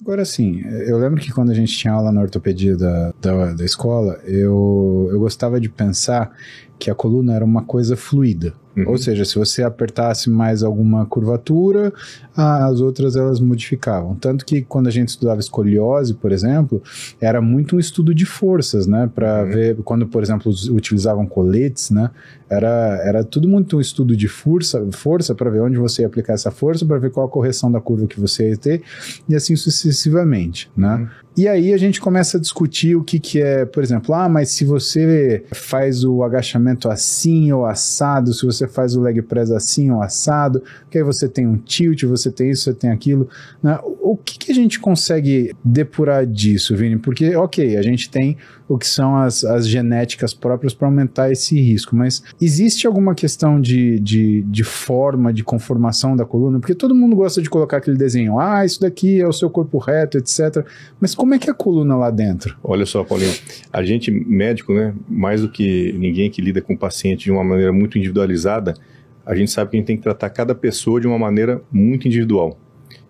Agora sim, eu lembro que quando a gente tinha aula na ortopedia da escola, eu gostava de pensar que a coluna era uma coisa fluida. Ou seja, se você apertasse mais alguma curvatura, as outras elas modificavam. Tanto que quando a gente estudava escoliose, por exemplo, era muito um estudo de forças, né? Para ver, quando, por exemplo, utilizavam coletes, né? Era tudo muito um estudo de força para ver onde você ia aplicar essa força, para ver qual a correção da curva que você ia ter, e assim sucessivamente, né? E aí a gente começa a discutir o que é, por exemplo, mas se você faz o agachamento assim ou assado, se você faz o leg press assim ou assado, que aí você tem um tilt, você tem isso, você tem aquilo, né? O que a gente consegue depurar disso, Vini? Porque, ok, a gente tem o que são as genéticas próprias para aumentar esse risco, mas existe alguma questão de forma, de conformação da coluna? Porque todo mundo gosta de colocar aquele desenho, isso daqui é o seu corpo reto, etc. Mas como é que é a coluna lá dentro? Olha só, Paulinho, a gente médico, né, mais do que ninguém que lida com o paciente de uma maneira muito individualizada, a gente sabe que a gente tem que tratar cada pessoa de uma maneira muito individual.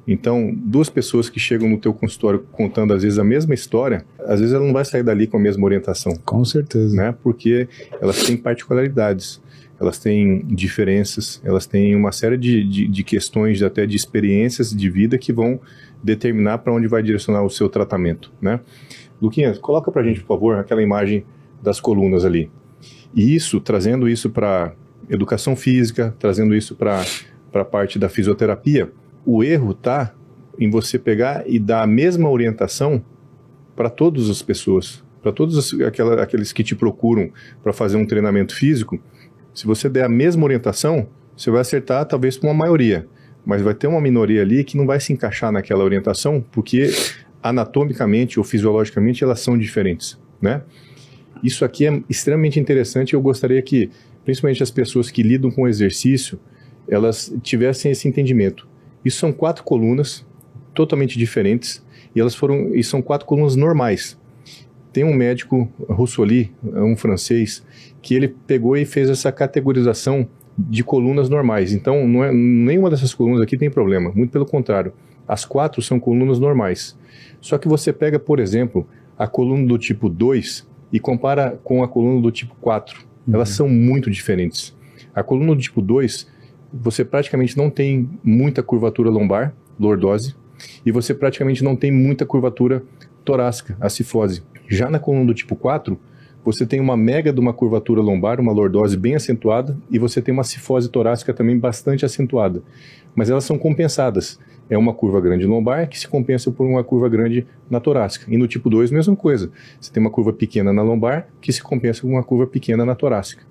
Então, duas pessoas que chegam no teu consultório contando às vezes a mesma história, às vezes ela não vai sair dali com a mesma orientação. Com certeza. Né? Porque elas têm particularidades, elas têm diferenças, elas têm uma série de questões, até de experiências de vida que vão determinar para onde vai direcionar o seu tratamento, né? Luquinhas, coloca pra gente, por favor, aquela imagem das colunas ali. E isso, trazendo isso para educação física, trazendo isso para a parte da fisioterapia, o erro está em você pegar e dar a mesma orientação para todas as pessoas, para todos aqueles que te procuram para fazer um treinamento físico. Se você der a mesma orientação, você vai acertar talvez com uma maioria, mas vai ter uma minoria ali que não vai se encaixar naquela orientação, porque anatomicamente ou fisiologicamente elas são diferentes, né? Isso aqui é extremamente interessante e eu gostaria que, principalmente as pessoas que lidam com o exercício, elas tivessem esse entendimento. Isso são 4 colunas totalmente diferentes e são 4 colunas normais. Tem um médico, Rossoli, um francês, que ele pegou e fez essa categorização de colunas normais. Então, nenhuma dessas colunas aqui tem problema, muito pelo contrário. As 4 são colunas normais. Só que você pega, por exemplo, a coluna do tipo 2 e compara com a coluna do tipo 4. Elas são muito diferentes. A coluna do tipo 2, você praticamente não tem muita curvatura lombar, lordose, e você praticamente não tem muita curvatura torácica, a cifose. Já na coluna do tipo 4, você tem uma mega de uma curvatura lombar, uma lordose bem acentuada, e você tem uma cifose torácica também bastante acentuada. Mas elas são compensadas. É uma curva grande lombar que se compensa por uma curva grande na torácica. E no tipo 2, mesma coisa. Você tem uma curva pequena na lombar que se compensa com uma curva pequena na torácica.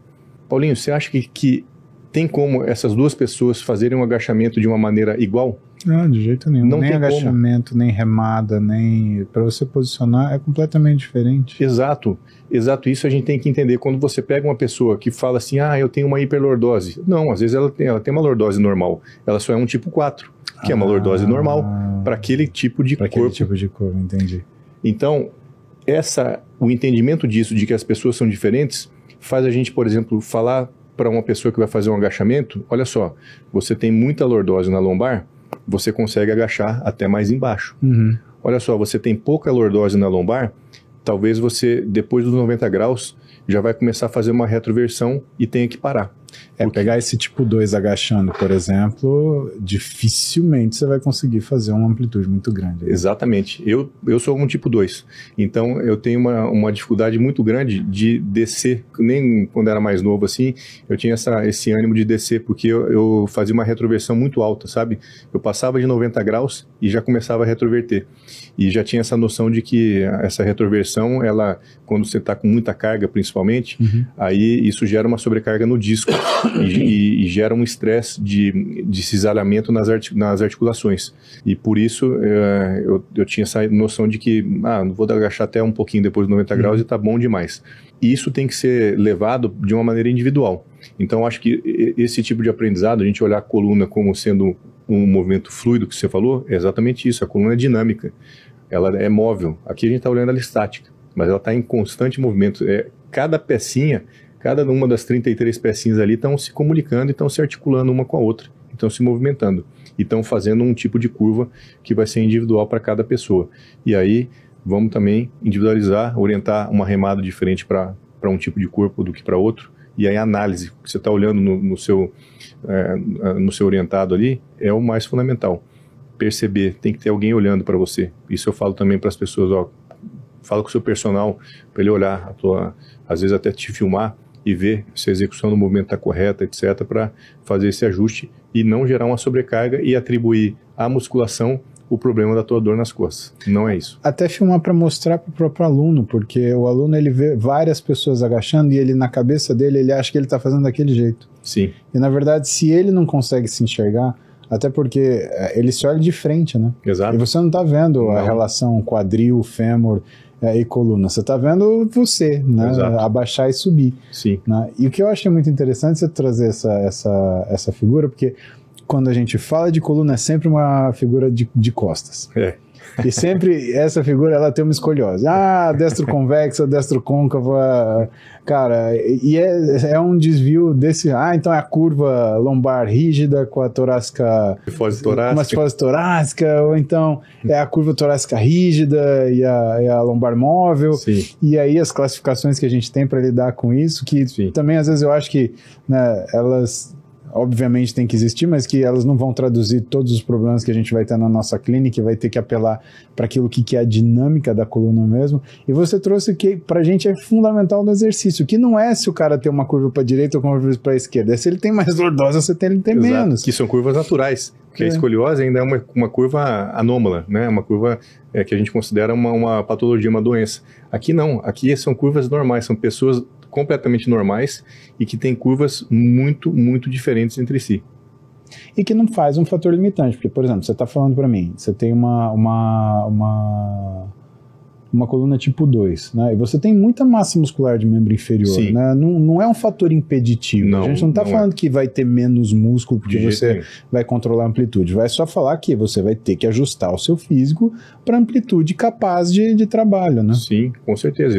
Paulinho, você acha que tem como essas duas pessoas fazerem um agachamento de uma maneira igual? Não, de jeito nenhum. Não nem tem agachamento, nem remada, nem... Para você posicionar é completamente diferente. Exato. Isso a gente tem que entender. Quando você pega uma pessoa que fala assim, eu tenho uma hiperlordose. Não, às vezes ela tem uma lordose normal. Ela só é um tipo 4, que é uma lordose normal para aquele tipo de corpo. Para aquele tipo de corpo, entendi. Então, o entendimento disso, de que as pessoas são diferentes, faz a gente, por exemplo, falar para uma pessoa que vai fazer um agachamento, olha só, você tem muita lordose na lombar, você consegue agachar até mais embaixo. Olha só, você tem pouca lordose na lombar, talvez você, depois dos 90 graus, já vai começar a fazer uma retroversão e tenha que parar. Pegar esse tipo 2 agachando, por exemplo, dificilmente você vai conseguir fazer uma amplitude muito grande. Exatamente. Eu sou um tipo 2. Então, eu tenho uma dificuldade muito grande de descer. Nem quando era mais novo, assim, eu tinha esse ânimo de descer, porque eu fazia uma retroversão muito alta, sabe? Eu passava de 90 graus e já começava a retroverter. E já tinha essa noção de que essa retroversão, quando você está com muita carga, principalmente, aí isso gera uma sobrecarga no disco. E gera um estresse de cisalhamento nas articulações. E por isso eu tinha essa noção de que não vou agachar até um pouquinho depois de 90 graus e tá bom demais. E isso tem que ser levado de uma maneira individual. Então acho que esse tipo de aprendizado, a gente olhar a coluna como sendo um movimento fluido que você falou, é exatamente isso. A coluna é dinâmica, ela é móvel. Aqui a gente está olhando ela estática, mas ela está em constante movimento. Cada pecinha, cada uma das 33 pecinhas ali estão se comunicando e estão se articulando uma com a outra. estão se movimentando e estão fazendo um tipo de curva que vai ser individual para cada pessoa. E aí vamos também individualizar, orientar uma remada diferente para um tipo de corpo do que para outro. E aí a análise que você está olhando no seu orientado ali é o mais fundamental. Perceber, tem que ter alguém olhando para você. Isso eu falo também para as pessoas, ó, fala com o seu personal para ele olhar, às vezes até te filmar e ver se a execução do movimento está correta, etc, para fazer esse ajuste e não gerar uma sobrecarga e atribuir à musculação o problema da tua dor nas costas. Não é isso. Até filmar para mostrar para o próprio aluno, porque o aluno ele vê várias pessoas agachando e ele na cabeça dele ele acha que ele está fazendo daquele jeito. Sim. E na verdade se ele não consegue se enxergar, até porque ele se olha de frente, né? Exato. E você não está vendo a relação quadril, fêmur e coluna. Você está vendo você, né? Exato. Abaixar e subir. Sim. Né? E o que eu achei muito interessante você trazer essa figura, porque quando a gente fala de coluna é sempre uma figura de costas. É. E sempre essa figura ela tem uma escoliose. Destro convexa, destro côncava. Cara, e é um desvio desse. Então é a curva lombar rígida com a torácica. Cifose torácica. Uma cifose torácica, ou então é a curva torácica rígida e a lombar móvel. Sim. E aí as classificações que a gente tem para lidar com isso, que Sim. também às vezes eu acho que né, elas. Obviamente tem que existir, mas que elas não vão traduzir todos os problemas que a gente vai ter na nossa clínica e vai ter que apelar para aquilo que é a dinâmica da coluna mesmo. E você trouxe que para a gente é fundamental no exercício, que não é se o cara tem uma curva para a direita ou uma curva para a esquerda, é se ele tem mais lordose ou se ele tem Exato. menos. Que são curvas naturais, porque a escoliose ainda é uma curva anômala, né? Uma curva que a gente considera uma patologia, uma doença. Aqui não, aqui são curvas normais, são pessoas completamente normais e que têm curvas muito, muito diferentes entre si. E que não faz um fator limitante, porque, por exemplo, você está falando para mim, você tem uma coluna tipo 2, né? E você tem muita massa muscular de membro inferior, né? Não é um fator impeditivo. A gente não está falando que vai ter menos músculo porque você vai controlar a amplitude. Vai só falar que você vai ter que ajustar o seu físico para amplitude capaz de trabalho, né? Sim, com certeza.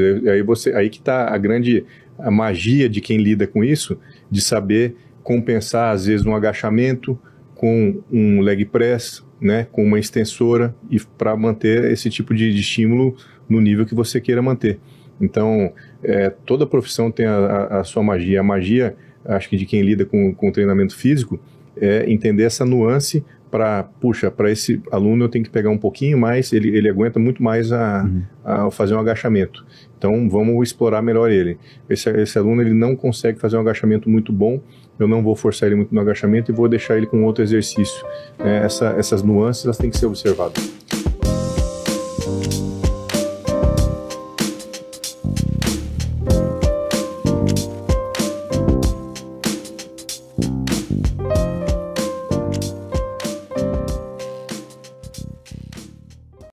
Aí que está a magia de quem lida com isso, de saber compensar, às vezes, um agachamento com um leg press, né, com uma extensora, e para manter esse tipo de estímulo no nível que você queira manter. Então, toda profissão tem a sua magia. A magia, acho que de quem lida com treinamento físico, é entender essa nuance para esse aluno eu tenho que pegar um pouquinho mais, ele aguenta muito mais a fazer um agachamento. Então, vamos explorar melhor ele. Esse aluno ele não consegue fazer um agachamento muito bom, eu não vou forçar ele muito no agachamento e vou deixar ele com outro exercício. Essas nuances elas têm que ser observadas.